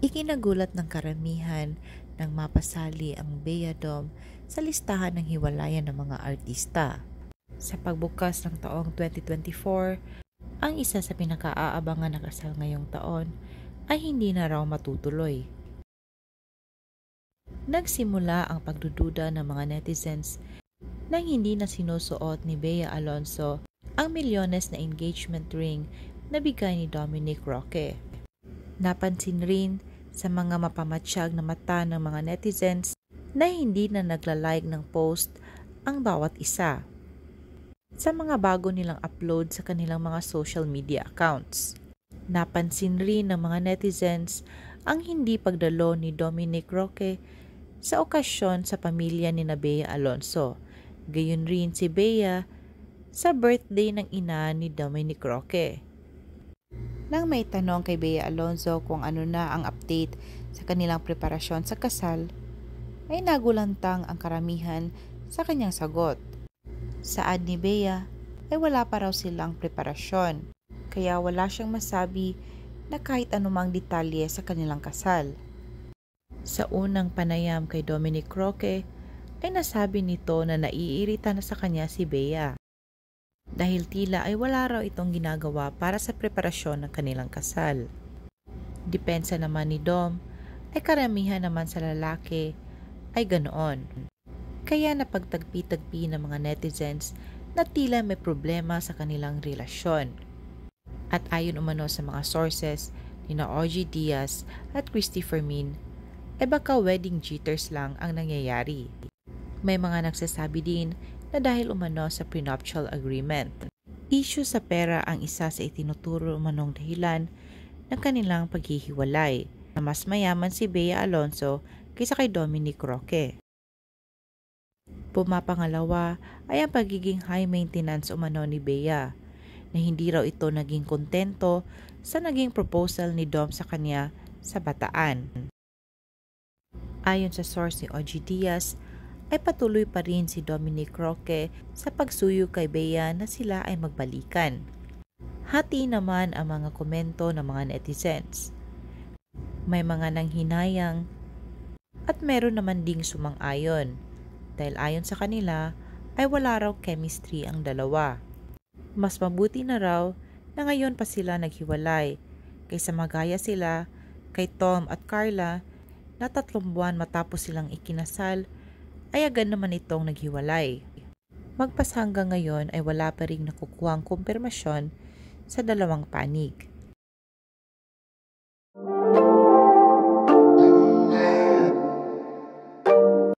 Ikinagulat ng karamihan nang mapasali ang Bea Dom sa listahan ng hiwalayan ng mga artista. Sa pagbukas ng taong 2024, ang isa sa pinaka-aabangan na kasal ngayong taon ay hindi na raw matutuloy. Nagsimula ang pagdududa ng mga netizens nang hindi na sinusuot ni Bea Alonzo ang milyones na engagement ring na bigay ni Dominic Roque. Napansin rin sa mga mapamatsyag na mata ng mga netizens na hindi na nagla-like ng post ang bawat isa sa mga bago nilang upload sa kanilang mga social media accounts. Napansin rin ng mga netizens ang hindi pagdalo ni Dominic Roque sa okasyon sa pamilya ni Bea Alonzo. Gayon rin si Bea sa birthday ng ina ni Dominic Roque. Nang may tanong kay Bea Alonzo kung ano na ang update sa kanilang preparasyon sa kasal, ay nagulantang ang karamihan sa kanyang sagot. Saad ni Bea ay wala pa raw silang preparasyon, kaya wala siyang masabi na kahit anumang detalye sa kanilang kasal. Sa unang panayam kay Dominic Roque ay nasabi nito na naiirita na sa kanya si Bea dahil tila ay wala raw itong ginagawa para sa preparasyon ng kanilang kasal. Depensa naman ni Dom ay karamihan naman sa lalaki ay ganoon. Kaya napagtagpi-tagpi ng mga netizens na tila may problema sa kanilang relasyon. At ayon umano sa mga sources ni OG Diaz at Christy Fermin, ay baka wedding jitters lang ang nangyayari. May mga nagsasabi din na dahil umano sa prenuptial agreement. Issue sa pera ang isa sa itinuturo umanong dahilan ng kanilang paghihiwalay, na mas mayaman si Bea Alonzo kaysa kay Dominic Roque. Pumapangalawa ay ang pagiging high maintenance umano ni Bea, na hindi raw ito naging kontento sa naging proposal ni Dom sa kanya sa Bataan. Ayon sa source ni OG Diaz, ay patuloy pa rin si Dominic Roque sa pagsuyo kay Bea na sila ay magbalikan. Hati naman ang mga komento ng mga netizens. May mga nanghinayang at meron naman ding sumang-ayon dahil ayon sa kanila ay wala raw chemistry ang dalawa. Mas mabuti na raw na ngayon pa sila naghiwalay kaysa magaya sila kay Tom at Carla na 3 buwan matapos silang ikinasal ay agad naman itong naghiwalay. Magpas hanggang ngayon ay wala pa ring nakukuhang kumpirmasyon sa dalawang panig.